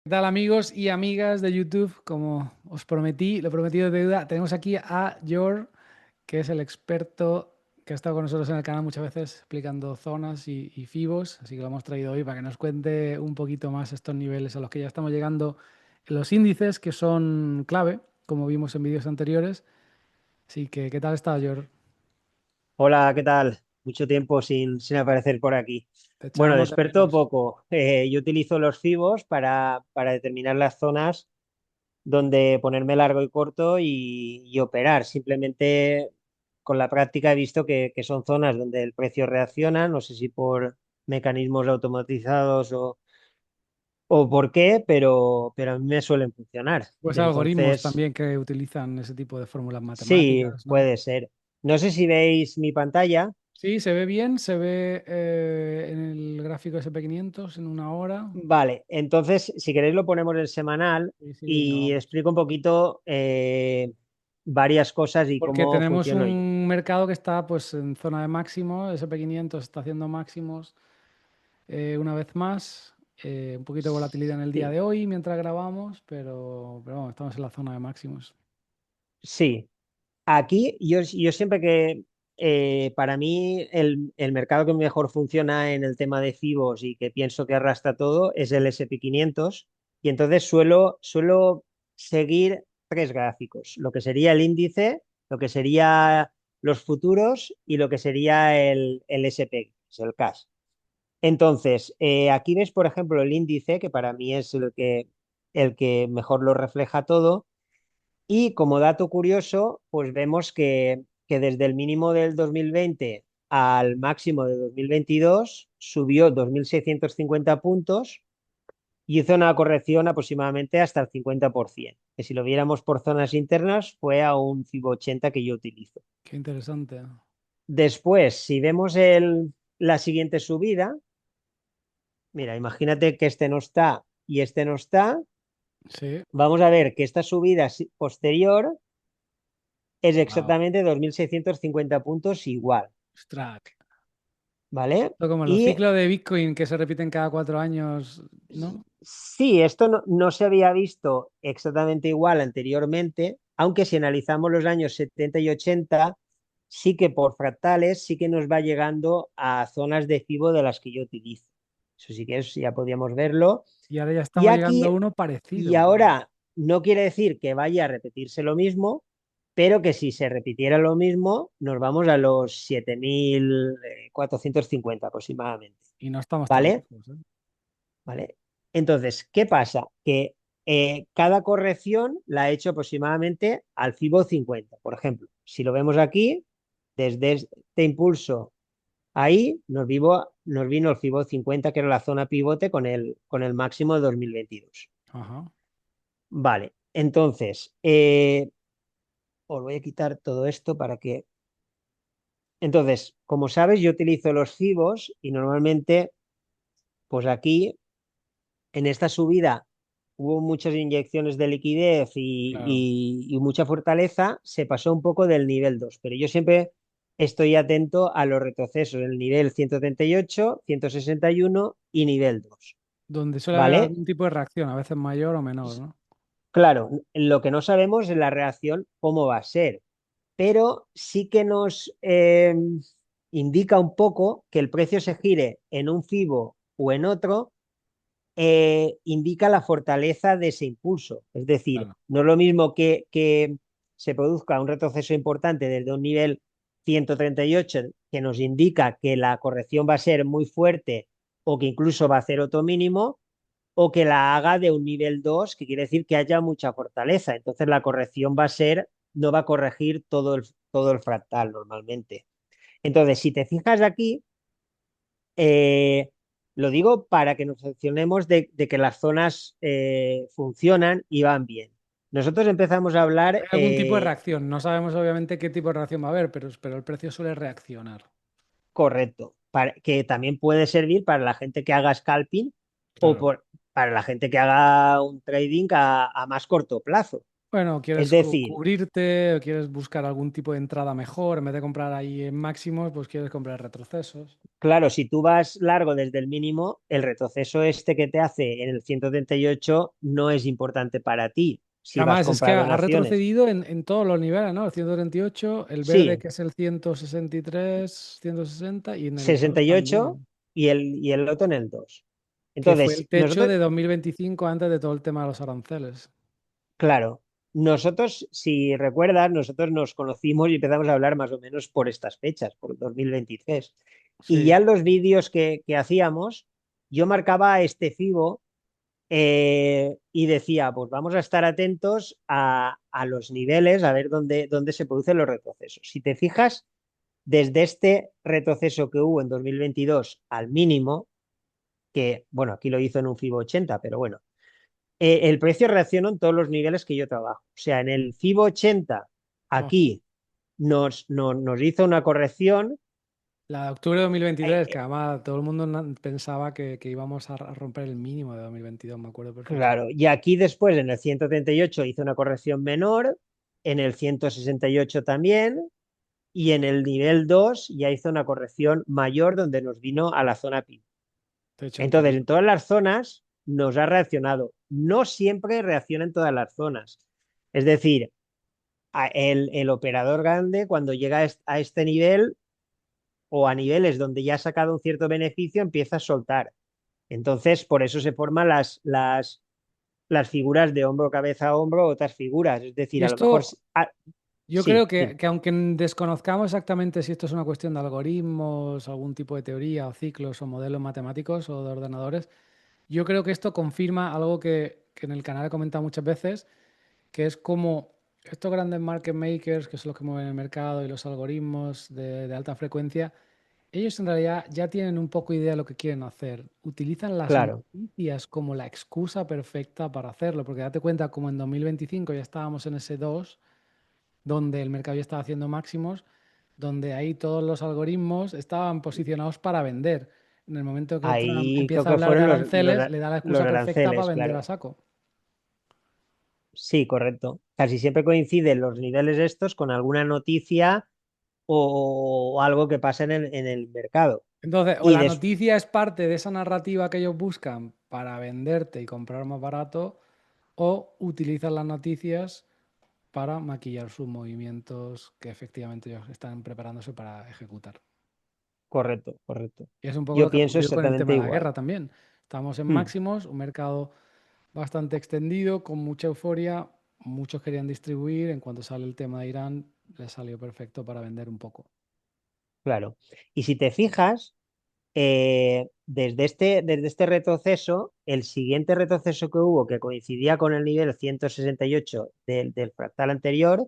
¿Qué tal amigos y amigas de YouTube? Como os prometí, lo prometido es deuda, tenemos aquí a Jor, que es el experto que ha estado con nosotros en el canal muchas veces explicando zonas y fibos, así que lo hemos traído hoy para que nos cuente un poquito más estos niveles a los que ya estamos llegando en los índices, que son clave, como vimos en vídeos anteriores. Así que, ¿qué tal está, Jor? Hola, ¿qué tal? Mucho tiempo sin aparecer por aquí. Te Bueno, de echábamos de experto menos. poco. Yo utilizo los FIBOS para determinar las zonas donde ponerme largo y corto y operar. Simplemente con la práctica he visto que son zonas donde el precio reacciona, no sé si por mecanismos automatizados o por qué, pero a mí me suelen funcionar. Pues algoritmos Entonces, también que utilizan ese tipo de fórmulas sí, matemáticas, ¿no? puede ser. No sé si veis mi pantalla. Sí, se ve bien, se ve en el gráfico SP500 en una hora. Vale, entonces, si queréis lo ponemos en semanal Sí, sí, venga, y vamos. explico un poquito varias cosas y Porque cómo tenemos funciono yo. un mercado que está pues en zona de máximo, SP500 está haciendo máximos una vez más, un poquito de volatilidad en el día Sí, de hoy mientras grabamos, pero vamos, estamos en la zona de máximos. sí. Aquí yo siempre que, para mí, el mercado que mejor funciona en el tema de FIBOS y que pienso que arrastra todo es el SP500 y entonces suelo seguir tres gráficos, lo que sería el índice, lo que sería los futuros y lo que sería el SP, que es el cash. Entonces, aquí ves, por ejemplo, el índice, que para mí es el que mejor lo refleja todo. Y como dato curioso, pues vemos que desde el mínimo del 2020 al máximo de 2022 subió 2.650 puntos y hizo una corrección aproximadamente hasta el 50%, que si lo viéramos por zonas internas fue a un FIBO 80 que yo utilizo. Qué interesante. Después, si vemos la siguiente subida, mira, imagínate que este no está y este no está. Sí. Vamos a ver que esta subida posterior es Wow. exactamente 2.650 puntos igual, Ostras. ¿vale? Esto como los Y ciclos de Bitcoin que se repiten cada 4 años, ¿no? sí, esto no se había visto exactamente igual anteriormente, aunque si analizamos los años 70 y 80, sí que por fractales sí que nos va llegando a zonas de FIBO de las que yo utilizo. Eso sí que ya podíamos verlo. Y ahora ya Y estamos llegando a aquí, uno y parecido. Wow. ahora no quiere decir que vaya a repetirse lo mismo, pero que si se repitiera lo mismo, nos vamos a los 7.450 aproximadamente. Y no estamos tan ¿Vale? lejos, ¿Vale? Entonces, ¿qué pasa? Que cada corrección la ha hecho aproximadamente al FIBO 50. Por ejemplo, si lo vemos aquí, desde este impulso ahí nos vino el FIBO 50, que era la zona pivote con el máximo de 2022. Ajá. Vale, entonces, os voy a quitar todo esto para que... Entonces, como sabes, yo utilizo los FIBOs y normalmente, pues aquí, en esta subida, hubo muchas inyecciones de liquidez Claro. y mucha fortaleza, se pasó un poco del nivel 2, pero yo siempre estoy atento a los retrocesos, el nivel 138, 161 y nivel 2, Donde suele haber ¿vale? algún tipo de reacción, a veces mayor o menor, ¿no? Claro, lo que no sabemos es la reacción, cómo va a ser, pero sí que nos indica un poco que el precio se gire en un FIBO o en otro, indica la fortaleza de ese impulso. Es decir, Claro. no es lo mismo que se produzca un retroceso importante desde un nivel 138 que nos indica que la corrección va a ser muy fuerte o que incluso va a hacer otro mínimo, o que la haga de un nivel 2 que quiere decir que haya mucha fortaleza. Entonces la corrección va a ser, no va a corregir todo el fractal normalmente. Entonces, si te fijas aquí, eh, lo digo para que nos accionemos de que las zonas funcionan y van bien. Nosotros empezamos a Hay hablar, algún tipo de reacción. No sabemos obviamente qué tipo de reacción va a haber, pero el precio suele reaccionar. correcto, que también puede servir para la gente que haga scalping o Claro. para la gente que haga un trading a más corto plazo. Bueno, Es quieres decir, cubrirte o quieres buscar algún tipo de entrada mejor, en vez de comprar ahí en máximos, pues quieres comprar retrocesos. claro, si tú vas largo desde el mínimo, el retroceso este que te hace en el 138 no es importante para ti Que si vas además es que comprado en ha acciones. retrocedido en todos los niveles, ¿no? El 138, el verde Sí, que es el 163, 160 y en el 2 68 también, y el otro en el 2. que fue el Entonces, techo nosotros, de 2025 antes de todo el tema de los aranceles. claro, nosotros, si recuerdas, nosotros nos conocimos y empezamos a hablar más o menos por estas fechas, por 2023. Y ya Sí, en los vídeos que hacíamos, yo marcaba este FIBO y decía, pues vamos a estar atentos a los niveles, a ver dónde se producen los retrocesos. Si te fijas, desde este retroceso que hubo en 2022 al mínimo, que bueno, aquí lo hizo en un FIBO 80, pero bueno, el precio reaccionó en todos los niveles que yo trabajo. O sea, en el FIBO 80, ojo. aquí nos hizo una corrección. La de octubre de 2023, que eh, además todo el mundo pensaba que íbamos a romper el mínimo de 2022, me acuerdo perfectamente. claro, y aquí después en el 138 hizo una corrección menor, en el 168 también, y en el nivel 2 ya hizo una corrección mayor donde nos vino a la zona PI. Te he hecho un Entonces, poquito. en todas las zonas nos ha reaccionado. No siempre reacciona en todas las zonas. Es decir, el operador grande, cuando llega a este nivel o a niveles donde ya ha sacado un cierto beneficio, empieza a soltar. Entonces, por eso se forman las figuras de hombro, cabeza, hombro, otras figuras. Es decir, Y a lo mejor... esto, yo Sí, creo dime. que aunque desconozcamos exactamente si esto es una cuestión de algoritmos, algún tipo de teoría o ciclos o modelos matemáticos o de ordenadores, yo creo que esto confirma algo que en el canal he comentado muchas veces, que es como estos grandes market makers, que son los que mueven el mercado, y los algoritmos de alta frecuencia, ellos en realidad ya tienen un poco idea de lo que quieren hacer. Utilizan las Claro, noticias como la excusa perfecta para hacerlo, porque date cuenta, como en 2025 ya estábamos en ese 2 donde el mercado ya estaba haciendo máximos, donde ahí todos los algoritmos estaban posicionados para vender. En el momento que Trump ahí creo empieza a que hablar de fueron aranceles, le da la los excusa perfecta para aranceles, vender a claro. saco. Sí, correcto. Casi siempre coinciden los niveles estos con alguna noticia o algo que pasa en el mercado. Entonces, o Y la des- noticia es parte de esa narrativa que ellos buscan para venderte y comprar más barato, o utilizan las noticias para maquillar sus movimientos que efectivamente ellos están preparándose para ejecutar. correcto, correcto. Y es un poco Yo lo que ha pienso ocurrido con el exactamente tema de la igual. guerra también. Estamos en Mm, máximos, un mercado bastante extendido, con mucha euforia. Muchos querían distribuir. En cuanto sale el tema de Irán, les salió perfecto para vender un poco. claro. Y si te fijas, desde este retroceso, el siguiente retroceso que hubo, que coincidía con el nivel 168 del fractal anterior,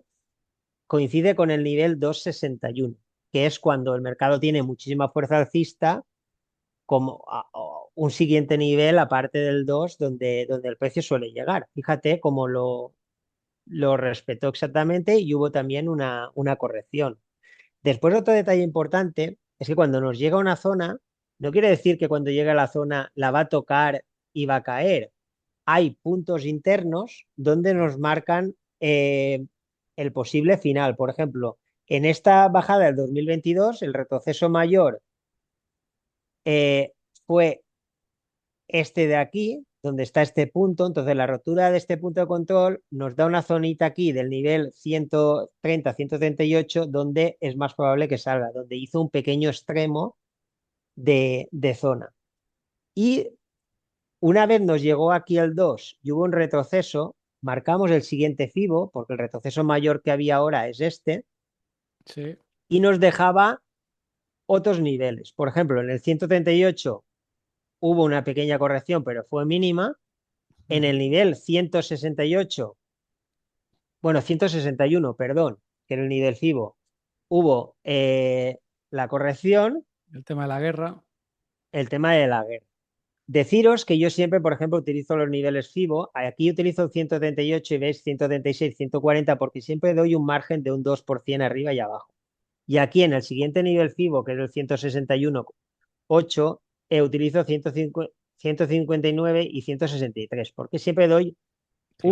coincide con el nivel 261, que es cuando el mercado tiene muchísima fuerza alcista, como un siguiente nivel aparte del 2 donde el precio suele llegar. Fíjate cómo lo respetó exactamente y hubo también una corrección. Después, otro detalle importante es que cuando nos llega a una zona, no quiere decir que cuando llega a la zona la va a tocar y va a caer. Hay puntos internos donde nos marcan el posible final. Por ejemplo, en esta bajada del 2022, el retroceso mayor eh, fue este de aquí, donde está este punto. Entonces, la rotura de este punto de control nos da una zonita aquí del nivel 130-138, donde es más probable que salga, donde hizo un pequeño extremo de zona. Y una vez nos llegó aquí el 2 y hubo un retroceso, marcamos el siguiente FIBO, porque el retroceso mayor que había ahora es este, Sí. y nos dejaba otros niveles. Por ejemplo, en el 138 hubo una pequeña corrección, pero fue mínima. En el Ujú. nivel 168, bueno, 161, perdón, que era el nivel FIBO, hubo la corrección, El tema de la guerra. el tema de la guerra. Deciros que yo siempre, por ejemplo, utilizo los niveles FIBO. Aquí utilizo 138 y veis 136, 140 porque siempre doy un margen de un 2% arriba y abajo. Y aquí en el siguiente nivel FIBO, que es el 161,8, utilizo 159 y 163 porque siempre doy un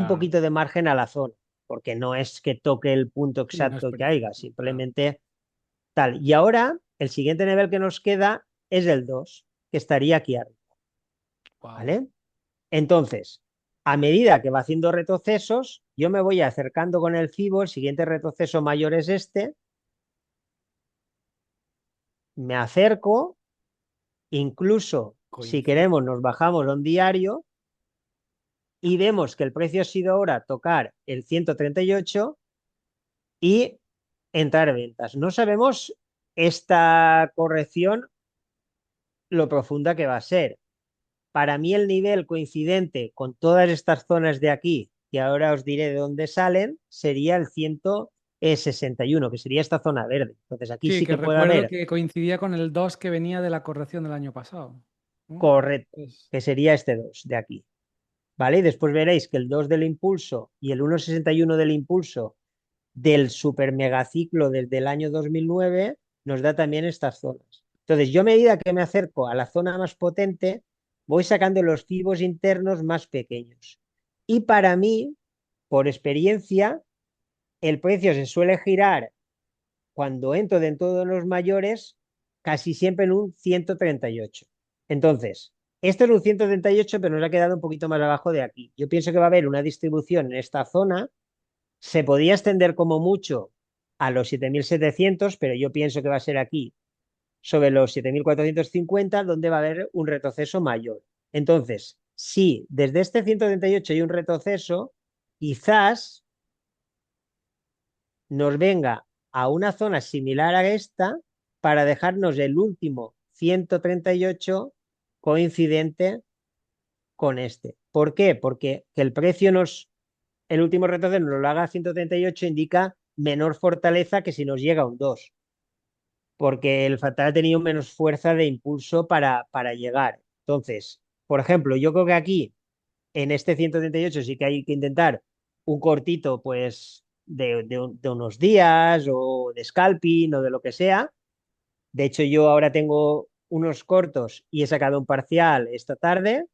Claro. poquito de margen a la zona. porque no es que toque el punto Sí, no es exacto que haya, preciso, claro. simplemente tal. Y ahora el siguiente nivel que nos queda es el 2 que estaría aquí arriba, Wow. ¿vale? Entonces, a medida que va haciendo retrocesos, yo me voy acercando con el FIBO, el siguiente retroceso mayor es este, me acerco, incluso si Coincide. queremos nos bajamos a un diario y vemos que el precio ha sido ahora tocar el 138 y entrar en ventas. No sabemos esta corrección lo profunda que va a ser. Para mí el nivel coincidente con todas estas zonas de aquí, que ahora os diré de dónde salen, sería el 161, que sería esta zona verde. Entonces aquí Sí, sí que que puede recuerdo haber que coincidía con el 2 que venía de la corrección del año pasado, ¿no? correcto, Pues, que sería este 2 de aquí. ¿Vale? Y después veréis que el 2 del impulso y el 1,61 del impulso del super megaciclo desde el año 2009 nos da también estas zonas. Entonces, yo a medida que me acerco a la zona más potente, voy sacando los fibos internos más pequeños. Y para mí, por experiencia, el precio se suele girar cuando entro dentro de los mayores casi siempre en un 138. Entonces, esto es un 138, pero nos ha quedado un poquito más abajo de aquí. Yo pienso que va a haber una distribución en esta zona, se podía extender como mucho a los 7.700, pero yo pienso que va a ser aquí sobre los 7.450, donde va a haber un retroceso mayor. Entonces, si desde este 138 hay un retroceso, quizás nos venga a una zona similar a esta para dejarnos el último 138 coincidente con este. ¿Por qué? Porque que el precio el último retroceso nos lo haga a 138 indica menor fortaleza que si nos llega a un 2, porque el fatal ha tenido menos fuerza de impulso para llegar. Entonces, por ejemplo, yo creo que aquí, en este 138, sí que hay que intentar un cortito, pues, de unos días o de scalping o de lo que sea. De hecho, yo ahora tengo unos cortos y he sacado un parcial esta tarde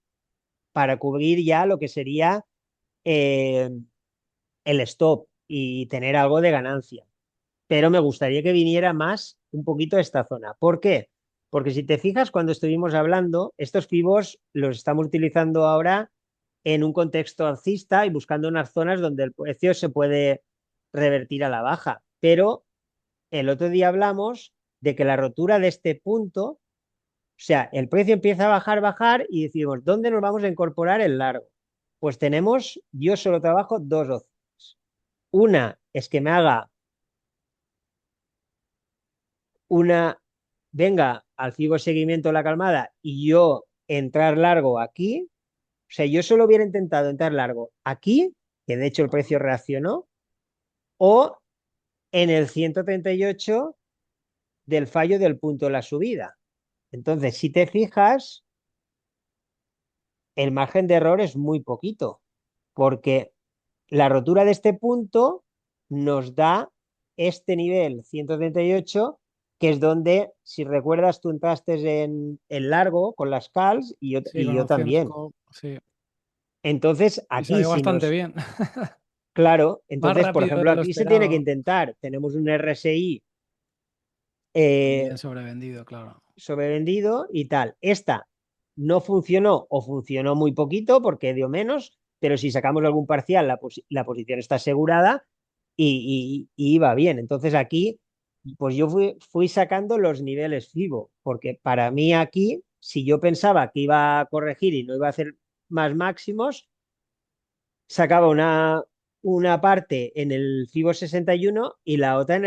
para cubrir ya lo que sería eh, el stop y tener algo de ganancia. Pero me gustaría que viniera más un poquito a esta zona. ¿Por qué? Porque si te fijas, cuando estuvimos hablando, estos pivos los estamos utilizando ahora en un contexto alcista y buscando unas zonas donde el precio se puede revertir a la baja. Pero el otro día hablamos de que la rotura de este punto, o sea, el precio empieza a bajar, bajar y decimos, ¿dónde nos vamos a incorporar el largo? Pues tenemos, yo solo trabajo dos opciones. Una es que me haga una, venga al FIBO seguimiento la calmada y yo entrar largo aquí. O sea, yo solo hubiera intentado entrar largo aquí, que de hecho el precio reaccionó, o en el 138 del fallo del punto de la subida. Entonces, si te fijas, el margen de error es muy poquito, porque la rotura de este punto nos da este nivel 138, que es donde, si recuerdas, tú entraste en largo con las calls sí, y con yo opciones también. call, sí. Entonces, Y aquí, salió si bastante nos... bien. Claro, Más entonces, por rápido ejemplo, de lo aquí se tiene que esperado. intentar. Tenemos un RSI eh, También sobrevendido, claro. sobrevendido y tal. Esta no funcionó o funcionó muy poquito porque dio menos, pero si sacamos algún parcial, la posición está asegurada y iba bien. Entonces aquí, pues yo fui sacando los niveles FIBO, porque para mí aquí, si yo pensaba que iba a corregir y no iba a hacer más máximos, sacaba una parte en el FIBO 61 y la otra en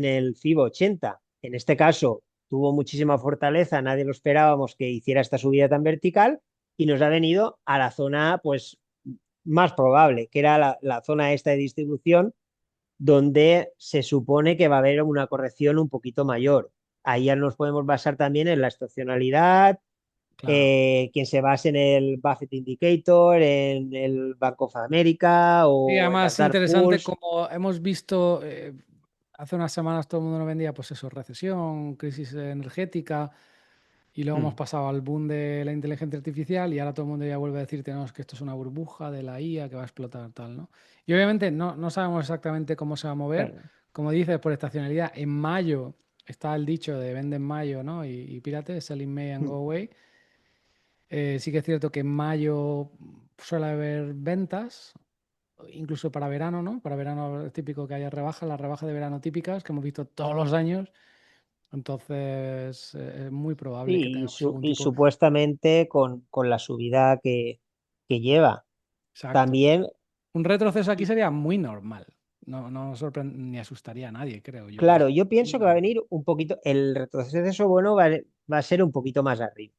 el FIBO 80. En este caso tuvo muchísima fortaleza, nadie lo esperábamos que hiciera esta subida tan vertical y nos ha venido a la zona pues más probable, que era la zona esta de distribución donde se supone que va a haber una corrección un poquito mayor. Ahí ya nos podemos basar también en la estacionalidad, Claro. quien se base en el Buffett Indicator, en el Bank of America Y o en las además dark interesante pools. como hemos visto, hace unas semanas todo el mundo nos vendía, pues eso, recesión, crisis energética. Y luego hemos mm, pasado al boom de la inteligencia artificial y ahora todo el mundo ya vuelve a decirte, no, es que esto es una burbuja de la IA que va a explotar tal, ¿no? Y obviamente no sabemos exactamente cómo se va a mover. claro. Como dices, por estacionalidad, en mayo está el dicho de vende en mayo, ¿no? Y pírate, sell in May and go Mm, away. Sí que es cierto que en mayo suele haber ventas, incluso para verano, ¿no? Para verano es típico que haya rebajas, las rebajas de verano típicas que hemos visto todos los años. Entonces, es muy probable que sí, tengamos algún y tipo. supuestamente con la subida que lleva. Exacto. También, Un retroceso aquí y sería muy normal. No ni asustaría a nadie, creo yo. claro, yo pienso que va a venir un poquito, el retroceso bueno va a ser un poquito más arriba,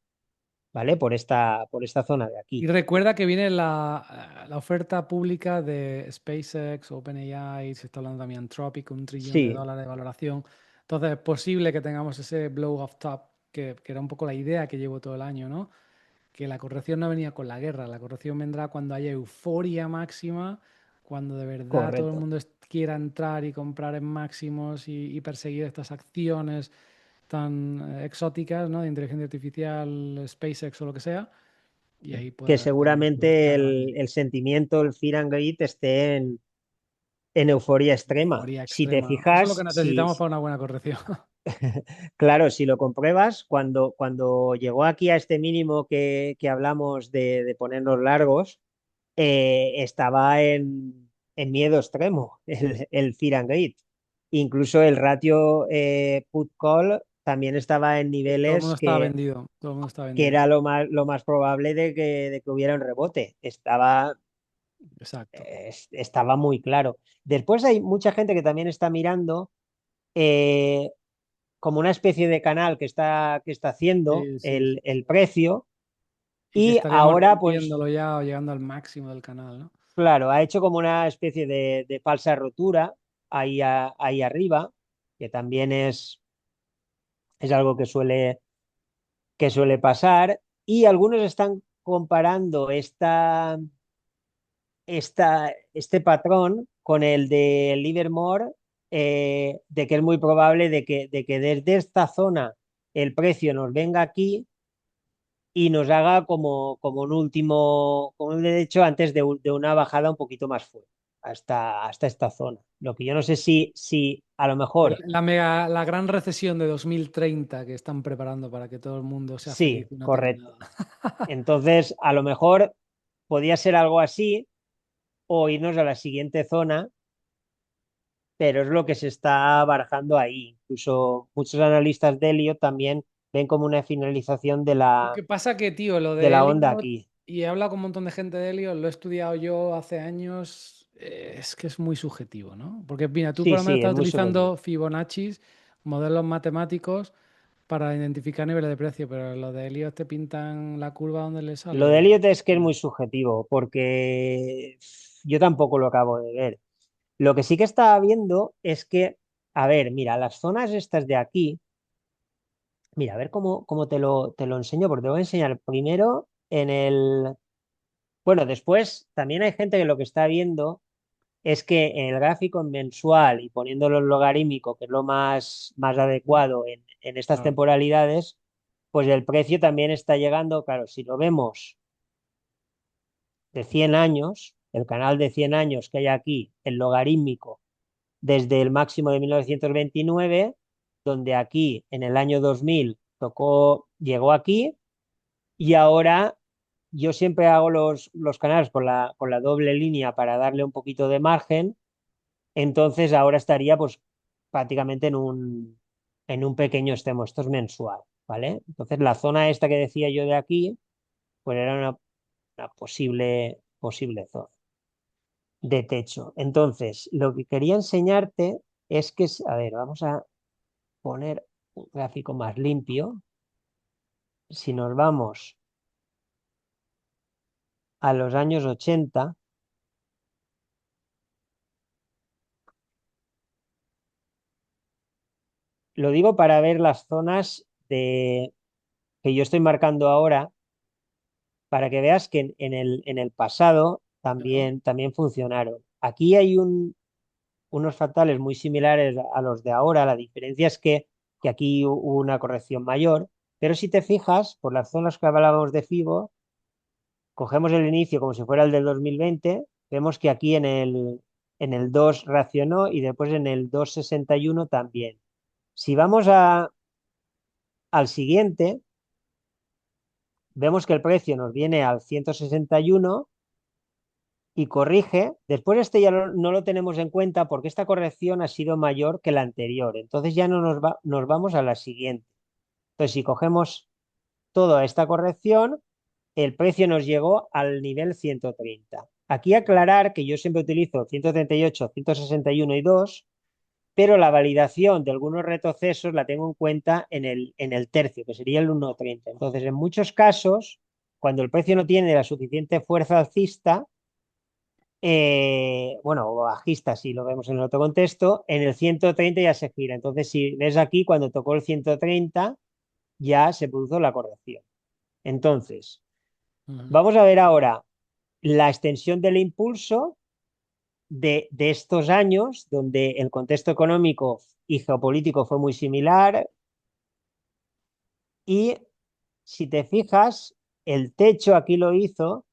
¿vale? Por esta zona de Y aquí. recuerda que viene la oferta pública de SpaceX, OpenAI, se está hablando también Anthropic, $1 trillón Sí, de valoración. Entonces es posible que tengamos ese blow off top, que era un poco la idea que llevo todo el año, ¿no? Que la corrección no venía con la guerra, la corrección vendrá cuando haya euforia máxima, cuando de verdad todo el correcto. mundo quiera entrar y comprar en máximos y perseguir estas acciones tan exóticas, ¿no? De inteligencia artificial, SpaceX o lo que sea, y ahí Que podemos seguramente ganar el sentimiento, el fear and greed esté en euforia extrema. euforia Si te extrema. Eso es lo que fijas, necesitamos para una buena corrección. claro, si lo compruebas, cuando llegó aquí a este mínimo que hablamos de ponernos largos, estaba en miedo extremo, el fear and greed. Incluso el ratio put-call también estaba en Y todo el mundo niveles estaba que, vendido, todo el mundo está que vendido. era lo más probable de que hubiera un rebote. Exacto. Estaba muy claro. Después hay mucha gente que también está mirando eh, como una especie de canal que está haciendo Sí, sí, sí, el sí. precio Y que y estaríamos ahora, pues, rompiéndolo ya o llegando al máximo del canal, ¿no? claro, ha hecho como una especie de falsa rotura ahí arriba, que también es algo que suele pasar. Y algunos están comparando este patrón con el de Livermore, de que es muy probable de que desde esta zona el precio nos venga aquí y nos haga como un último, como un derecho antes de una bajada un poquito más fuerte, hasta esta zona. Lo que yo no sé si a lo mejor, La gran recesión de 2030 que están preparando para que todo el mundo sea feliz sí, y no tenga correcto. nada. Entonces, a lo mejor podía ser algo así o irnos a la siguiente zona, pero es lo que se está barajando ahí. Incluso muchos analistas de Elliott también ven como una finalización de Lo la, que pasa que, tío, lo de de la onda Elliot, aquí. y he hablado con un montón de gente de Elliot, lo he estudiado yo hace años, es que es muy subjetivo, ¿no? Porque, mira, tú Sí, por lo menos sí, es estás muy subjetivo. utilizando Fibonacci, modelos matemáticos, para identificar niveles de precio, pero lo de Elliot te pintan la curva donde le Lo de sale. Elliot es que es muy subjetivo, porque yo tampoco lo acabo de ver. Lo que sí que estaba viendo es que, a ver, mira, las zonas estas de aquí, mira, a ver cómo te lo enseño, porque te voy a enseñar primero bueno, después también hay gente que lo que está viendo es que en el gráfico mensual y poniéndolo en logarítmico, que es lo más adecuado en estas Claro. temporalidades, pues el precio también está llegando, claro, si lo vemos de 100 años, el canal de 100 años que hay aquí, el logarítmico, desde el máximo de 1929, donde aquí en el año 2000 llegó aquí, y ahora yo siempre hago los canales con la doble línea para darle un poquito de margen. Entonces ahora estaría pues prácticamente en un pequeño extremo. Esto es mensual, ¿vale? Entonces la zona esta que decía yo de aquí, pues era una posible zona de techo. Entonces, lo que quería enseñarte es que, a ver, vamos a poner un gráfico más limpio. Si nos vamos a los años 80, lo digo para ver las zonas que yo estoy marcando ahora, para que veas que en el pasado Claro. también funcionaron. Aquí hay unos fractales muy similares a los de ahora. La diferencia es que aquí hubo una corrección mayor. Pero si te fijas, por las zonas que hablábamos de FIBO, cogemos el inicio como si fuera el del 2020, vemos que aquí en el 2 reaccionó y después en el 2,61 también. Si vamos al siguiente, vemos que el precio nos viene al 161 y corrige. Después este ya no lo tenemos en cuenta porque esta corrección ha sido mayor que la anterior. Entonces ya no nos vamos a la siguiente. Entonces, si cogemos toda esta corrección, el precio nos llegó al nivel 130. Aquí aclarar que yo siempre utilizo 138, 161 y 2, pero la validación de algunos retrocesos la tengo en cuenta en el tercio, que sería el 1,30. Entonces, en muchos casos, cuando el precio no tiene la suficiente fuerza alcista, bueno, o bajista si lo vemos en el otro contexto, en el 130 ya se gira. Entonces, si ves aquí, cuando tocó el 130, ya se produjo la corrección. Entonces, Ujú. vamos a ver ahora la extensión del impulso de estos años, donde el contexto económico y geopolítico fue muy similar. Y si te fijas, el techo aquí lo hizo,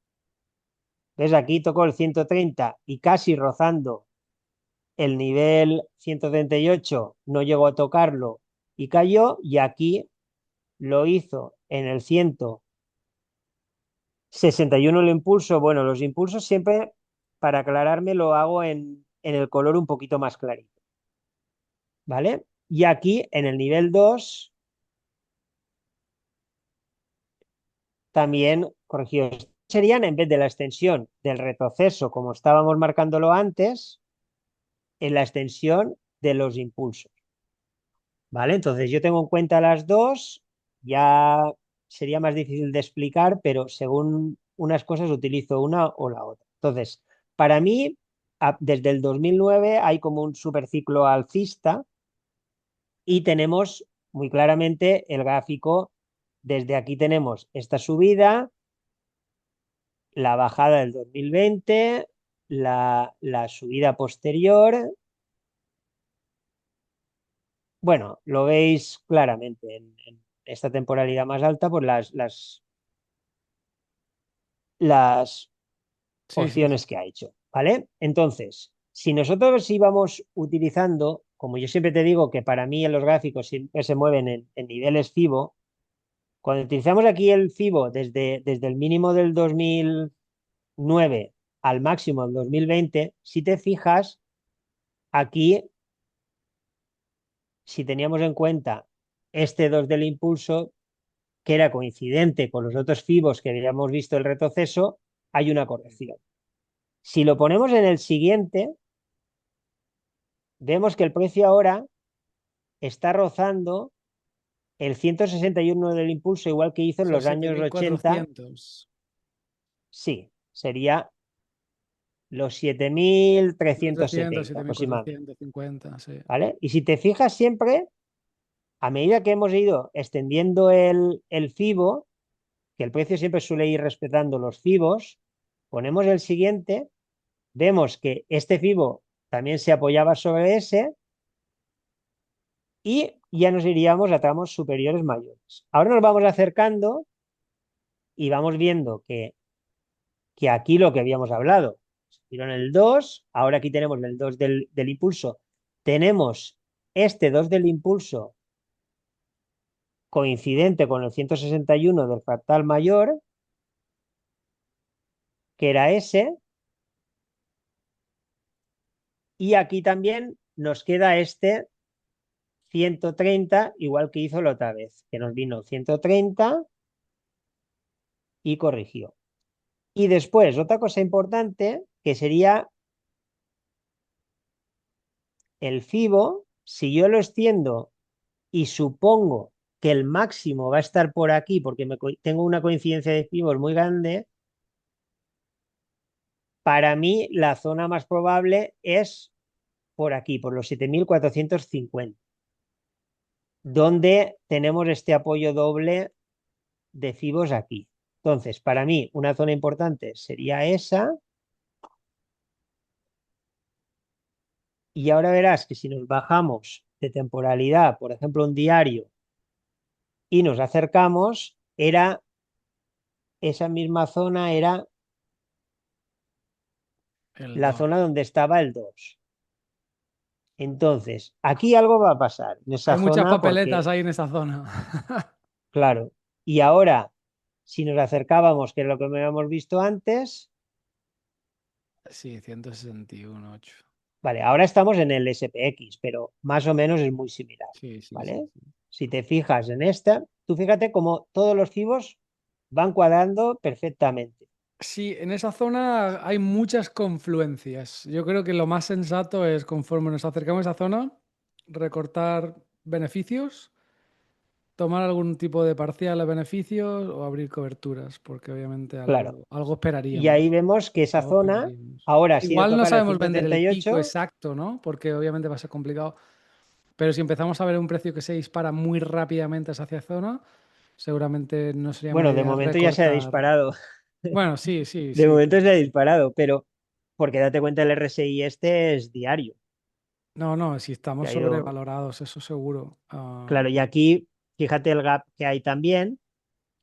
ves, aquí tocó el 130 y casi rozando el nivel 138, no llegó a tocarlo y cayó, y aquí lo hizo en el 161 el impulso. Bueno, los impulsos siempre, para aclararme, lo hago en el color un poquito más clarito, ¿vale? Y aquí en el nivel 2 también corregido. Serían, en vez de la extensión del retroceso, como estábamos marcándolo antes, en la extensión de los impulsos, ¿vale? Entonces yo tengo en cuenta las dos, ya sería más difícil de explicar, pero según unas cosas utilizo una o la otra. Entonces, para mí, desde el 2009 hay como un superciclo alcista y tenemos muy claramente el gráfico. Desde aquí tenemos esta subida, la bajada del 2020, la subida posterior. Bueno, lo veis claramente en esta temporalidad más alta por las Sí, sí, sí. opciones que ha hecho, ¿vale? Entonces, si nosotros íbamos utilizando, como yo siempre te digo que para mí en los gráficos siempre se mueven en niveles FIBO, cuando utilizamos aquí el FIBO desde el mínimo del 2009 al máximo del 2020, si te fijas, aquí, si teníamos en cuenta este 2 del impulso, que era coincidente con los otros FIBOs que habíamos visto el retroceso, hay una corrección. Si lo ponemos en el siguiente, vemos que el precio ahora está rozando el 161 del impulso, igual que hizo O en sea, los siete años mil 80. cuatrocientos Sí, sería los siete mil trescientos 7.370 siete mil aproximadamente, cuatrocientos cincuenta sí. ¿vale? Y si te fijas siempre, a medida que hemos ido extendiendo el FIBO, que el precio siempre suele ir respetando los FIBOs, ponemos el siguiente, vemos que este FIBO también se apoyaba sobre ese y ya nos iríamos a tramos superiores mayores. Ahora nos vamos acercando y vamos viendo que aquí lo que habíamos hablado, en el 2, ahora aquí tenemos el 2 del impulso, tenemos este 2 del impulso coincidente con el 161 del fractal mayor, que era ese, y aquí también nos queda este 130, igual que hizo la otra vez, que nos vino 130 y corrigió. Y después, otra cosa importante, que sería el FIBO, si yo lo extiendo y supongo que el máximo va a estar por aquí, porque tengo una coincidencia de FIBOs muy grande, para mí la zona más probable es por aquí, por los 7.450, donde tenemos este apoyo doble de FIBOs aquí. Entonces, para mí, una zona importante sería esa. Y ahora verás que si nos bajamos de temporalidad, por ejemplo, un diario, y nos acercamos, era esa misma zona, era El la 2. zona donde estaba el 2. Entonces, aquí algo va a pasar en esa Hay muchas zona papeletas porque, ahí en esa zona. claro, y ahora, si nos acercábamos, que es lo que habíamos visto antes, Sí, 161,8. vale, ahora estamos en el SPX, pero más o menos es muy similar, Sí, sí, sí, ¿vale? sí. Si te fijas en esta, tú fíjate cómo todos los fibos van cuadrando perfectamente. Sí, en esa zona hay muchas confluencias. Yo creo que lo más sensato es, conforme nos acercamos a esa zona, recortar beneficios, tomar algún tipo de parcial de beneficios o abrir coberturas, porque obviamente Claro. algo Y ahí esperaríamos. vemos que esa Algo zona, esperaríamos. ahora si le Igual no tocara el sabemos vender el pico 138, exacto, ¿no? Porque obviamente va a ser complicado. Pero si empezamos a ver un precio que se dispara muy rápidamente hacia esa zona, seguramente no sería mala bueno, de idea momento ya se ha recortar. disparado. Bueno, sí, sí, De sí. momento se ha disparado, pero porque date cuenta, el RSI este es diario, No, no, si que estamos ha ido, sobrevalorados, eso seguro. claro, y aquí fíjate el gap que hay también.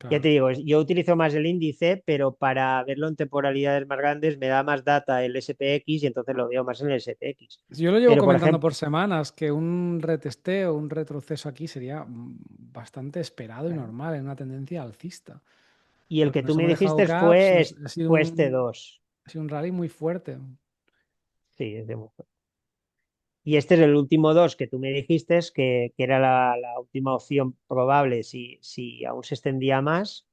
Ya te Claro. digo, yo utilizo más el índice, pero para verlo en temporalidades más grandes me da más data el SPX y entonces lo veo más en el SPX. Yo lo llevo Pero, por comentando ejemplo, por semanas que un retesteo, un retroceso aquí sería bastante esperado y claro, normal en una tendencia alcista, y el porque que tú nos me hemos dejado dijiste gaps, fue este 2. ha sido un rally muy fuerte. Sí, es de mujer. Y este es el último 2 que tú me dijiste que era la última opción probable si aún se extendía más,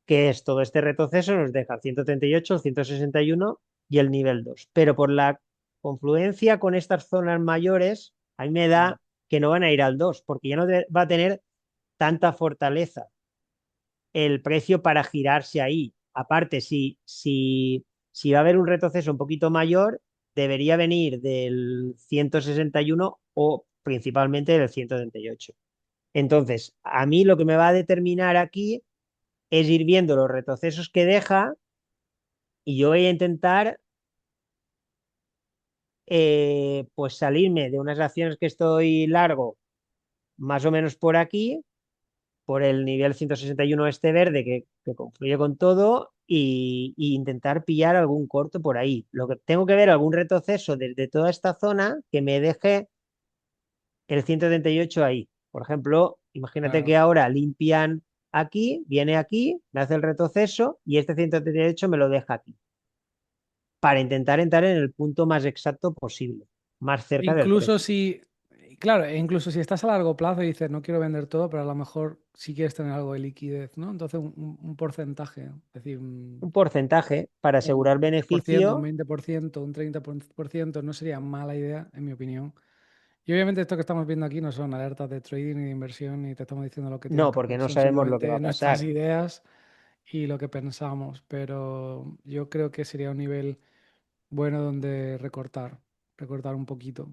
que es todo este retroceso, nos deja 138, 161 y el nivel 2. Pero por la confluencia con estas zonas mayores, a mí me Mm. da que no van a ir al 2 porque ya no va a tener tanta fortaleza el precio para girarse ahí. Aparte, si va a haber un retroceso un poquito mayor, debería venir del 161 o principalmente del 138. Entonces, a mí lo que me va a determinar aquí es ir viendo los retrocesos que deja y yo voy a intentar pues salirme de unas acciones que estoy largo, más o menos por aquí, por el nivel 161 este verde que confluye con todo y intentar pillar algún corto por ahí. Lo que tengo que ver algún retroceso desde toda esta zona que me deje el 138 ahí. Por ejemplo, imagínate que Claro. ahora limpian aquí, viene aquí, me hace el retroceso y este 138 me lo deja aquí para intentar entrar en el punto más exacto posible, más cerca del Incluso precio. si, claro, e incluso si estás a largo plazo y dices, no quiero vender todo, pero a lo mejor sí quieres tener algo de liquidez, ¿no? Entonces un porcentaje, es decir, Un porcentaje para un asegurar 10%, un beneficio. 20%, un 30% no sería mala idea, en mi opinión. Y obviamente esto que estamos viendo aquí no son alertas de trading ni de inversión, ni te estamos diciendo lo que tienes No, que porque hacer, no son sabemos lo que va simplemente a nuestras pasar. ideas y lo que pensamos, pero yo creo que sería un nivel bueno donde recortar un poquito.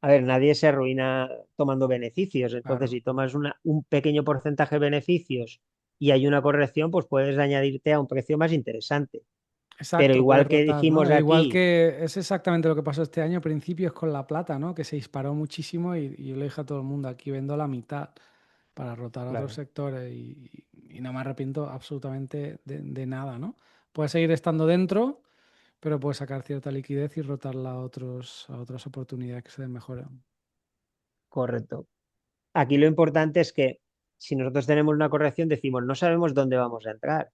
A ver, nadie se arruina tomando beneficios. Entonces, Claro, si tomas un pequeño porcentaje de beneficios y hay una corrección, pues puedes añadirte a un precio más interesante. Pero exacto, puedes igual que rotar, ¿no? dijimos E igual aquí, que es exactamente lo que pasó este año, a principios con la plata, ¿no? Que se disparó muchísimo y yo le dije a todo el mundo, aquí vendo la mitad para rotar a otros claro, sectores y no me arrepiento absolutamente de nada, ¿no? Puedes seguir estando dentro, pero puedes sacar cierta liquidez y rotarla a otras oportunidades que se den mejor. correcto. Aquí lo importante es que si nosotros tenemos una corrección, decimos, no sabemos dónde vamos a entrar.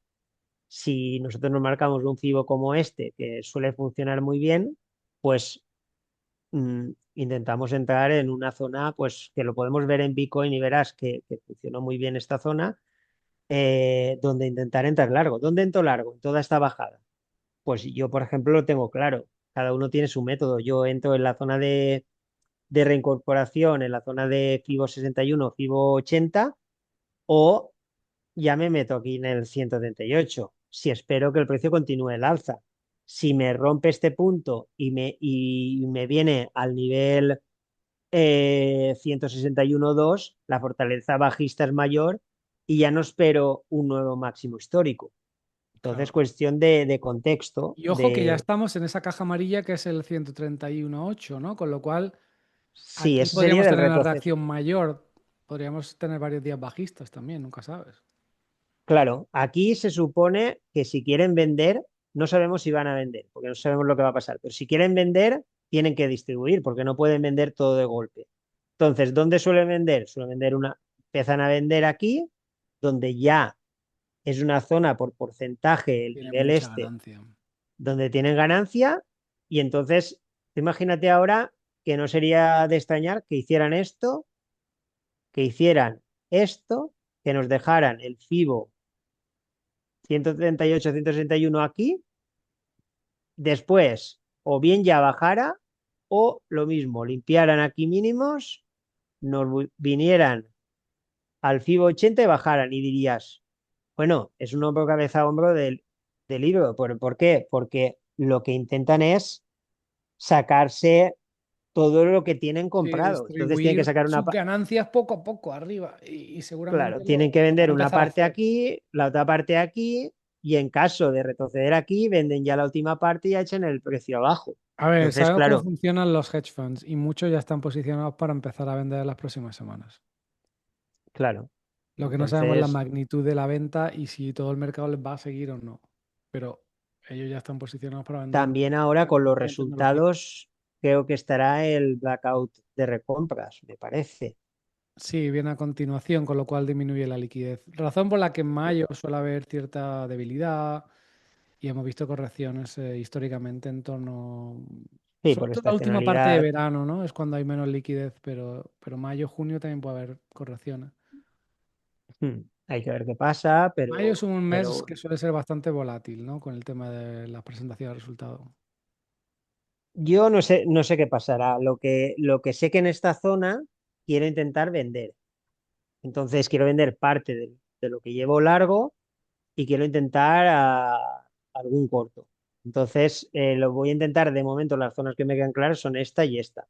Si nosotros nos marcamos un FIBO como este, que suele funcionar muy bien, pues intentamos entrar en una zona, pues que lo podemos ver en Bitcoin y verás que funcionó muy bien esta zona, donde intentar entrar largo. ¿Dónde entro largo? En toda esta bajada. Pues yo, por ejemplo, lo tengo claro. Cada uno tiene su método. Yo entro en la zona de reincorporación, en la zona de FIBO 61, FIBO 80, o ya me meto aquí en el 138, si espero que el precio continúe el alza. Si me rompe este punto y me viene al nivel 161,2, la fortaleza bajista es mayor y ya no espero un nuevo máximo histórico. Entonces, Claro. cuestión de contexto, Y ojo que ya estamos en esa caja amarilla que es el 131,8, ¿no? Con lo cual sí, aquí ese sería podríamos del tener una retroceso. reacción mayor. Podríamos tener varios días bajistas también, nunca sabes. Claro, aquí se supone que si quieren vender, no sabemos si van a vender, porque no sabemos lo que va a pasar, pero si quieren vender, tienen que distribuir, porque no pueden vender todo de golpe. Entonces, ¿dónde suelen vender? Suelen vender empiezan a vender aquí, donde ya es una zona por porcentaje, el Tiene nivel mucha este, ganancia. donde tienen ganancia, y entonces, imagínate ahora que no sería de extrañar que hicieran esto, que hicieran esto, que nos dejaran el FIBO 138, 161 aquí, después o bien ya bajara o lo mismo, limpiaran aquí mínimos, nos vinieran al FIBO 80 y bajaran y dirías, bueno, es un hombro cabeza a hombro del libro. ¿Por qué? Porque lo que intentan es sacarse todo lo que tienen Sí, comprado. Entonces tienen que distribuir sacar sus ganancias poco a poco arriba y seguramente claro, tienen que lo van vender a una empezar a parte hacer. aquí, la otra parte aquí, y en caso de retroceder aquí, venden ya la última parte y ya echan el precio abajo. A ver, Entonces, sabemos cómo claro, funcionan los hedge funds y muchos ya están posicionados para empezar a vender en las próximas semanas. claro. Lo que no sabemos es la Entonces, magnitud de la venta y si todo el mercado les va a seguir o no. Pero ellos ya están posicionados para vender. también ahora con los Tienen tecnología. resultados, creo que estará el blackout de recompras, me parece. Sí, viene a continuación, con lo cual disminuye la liquidez. Razón por la que en mayo suele haber cierta debilidad y hemos visto correcciones históricamente en torno, Sí, sobre por todo la última parte de estacionalidad. verano, ¿no? Es cuando hay menos liquidez, pero mayo, junio también puede haber correcciones. Hay que ver qué pasa, Mayo es un mes pero que suele ser bastante volátil, ¿no? Con el tema de las presentaciones de resultados. yo no sé qué pasará. Lo que sé que en esta zona quiero intentar vender. Entonces quiero vender parte de lo que llevo largo y quiero intentar algún corto. Entonces, lo voy a intentar de momento, las zonas que me quedan claras son esta y esta,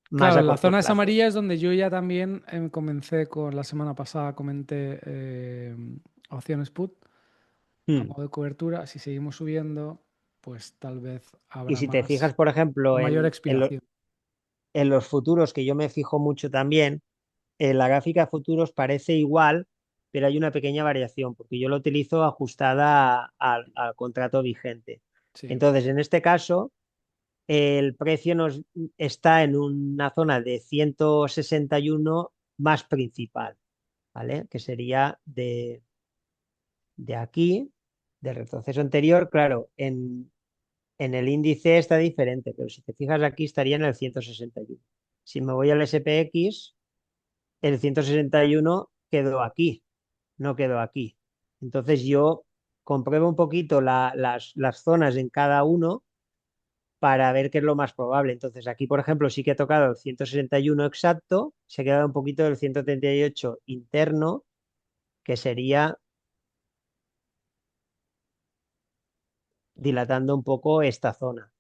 más Claro, a en las corto zonas plazo. amarillas es donde yo ya también comencé con la semana pasada, comenté opciones put a Hmm. modo de cobertura. Si seguimos subiendo, pues tal vez Y habrá si te fijas, más por a ejemplo, mayor en expiración. en los futuros, que yo me fijo mucho también, en la gráfica de futuros parece igual, pero hay una pequeña variación, porque yo lo utilizo ajustada al contrato vigente. Sí. Entonces, en este caso, el precio está en una zona de 161 más principal, ¿vale? Que sería de aquí, del retroceso anterior. Claro, en el índice está diferente, pero si te fijas aquí estaría en el 161. Si me voy al SPX, el 161 quedó aquí, no quedó aquí. Entonces yo compruebo un poquito las zonas en cada uno para ver qué es lo más probable. Entonces aquí, por ejemplo, sí que ha tocado el 161 exacto, se ha quedado un poquito del 138 interno, que sería dilatando un poco esta zona.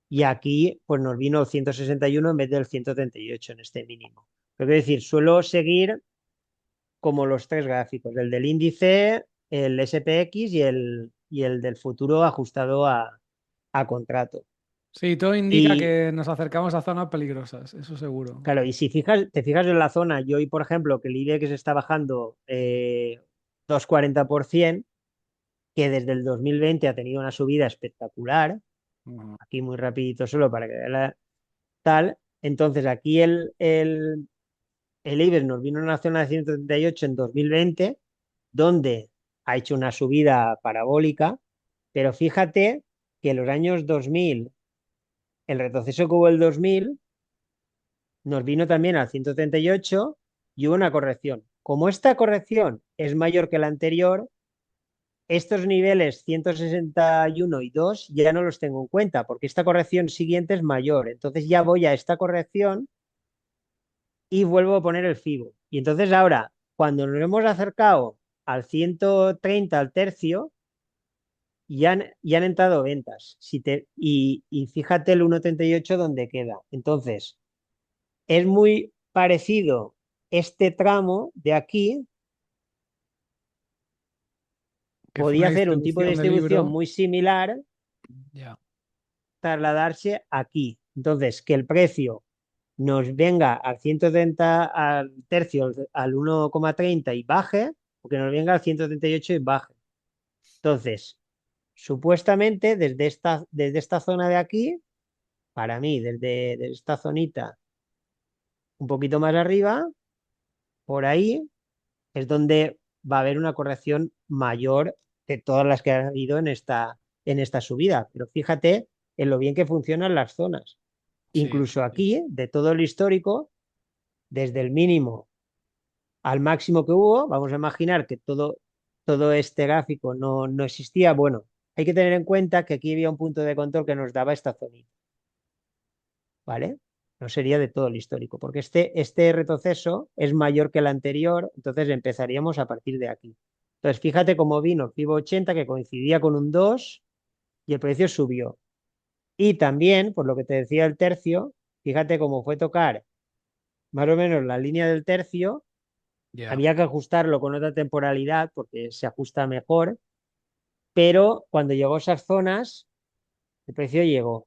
Y aquí, pues nos vino el 161 en vez del 138 en este mínimo. Pero quiero decir, suelo seguir como los tres gráficos, el del índice, el SPX y el del futuro ajustado a contrato. Sí, todo indica Y que nos acercamos a zonas peligrosas, eso seguro. claro, y si te fijas en la zona, yo hoy, por ejemplo, que el IBEX está bajando 2,40%, que desde el 2020 ha tenido una subida espectacular, Ujú. aquí muy rapidito solo para que vean la tal, entonces aquí el IBEX nos vino a una zona de 138 en 2020, donde ha hecho una subida parabólica, pero fíjate que en los años 2000, el retroceso que hubo el 2000, nos vino también al 138 y hubo una corrección. Como esta corrección es mayor que la anterior, estos niveles 161 y 2 ya no los tengo en cuenta porque esta corrección siguiente es mayor. Entonces ya voy a esta corrección y vuelvo a poner el FIBO. Y entonces ahora, cuando nos hemos acercado al 130 al tercio, ya han entrado ventas. Y fíjate el 1,38 donde queda. Entonces, es muy parecido este tramo de aquí. Que fue una Podía hacer un tipo de distribución del distribución libro. muy similar, Ya. trasladarse aquí. Entonces, que el precio, nos venga al 130, al tercio, al 1,30 y baje, o que nos venga al 138 y baje. Entonces, supuestamente desde esta zona de aquí, para mí, desde esta zonita un poquito más arriba, por ahí es donde va a haber una corrección mayor de todas las que ha habido en esta subida. Pero fíjate en lo bien que funcionan las zonas. Sí, Incluso aquí, de todo el histórico, desde el mínimo al máximo que hubo, vamos a imaginar que todo este gráfico no existía. Bueno, hay que tener en cuenta que aquí había un punto de control que nos daba esta zonita, ¿vale? No sería de todo el histórico, porque este retroceso es mayor que el anterior, entonces empezaríamos a partir de aquí. Entonces, fíjate cómo vino FIBO 80, que coincidía con un 2 y el precio subió. Y también, por lo que te decía el tercio, fíjate cómo fue tocar más o menos la línea del tercio. ya. Había que ajustarlo con otra temporalidad porque se ajusta mejor, pero cuando llegó a esas zonas, el precio llegó.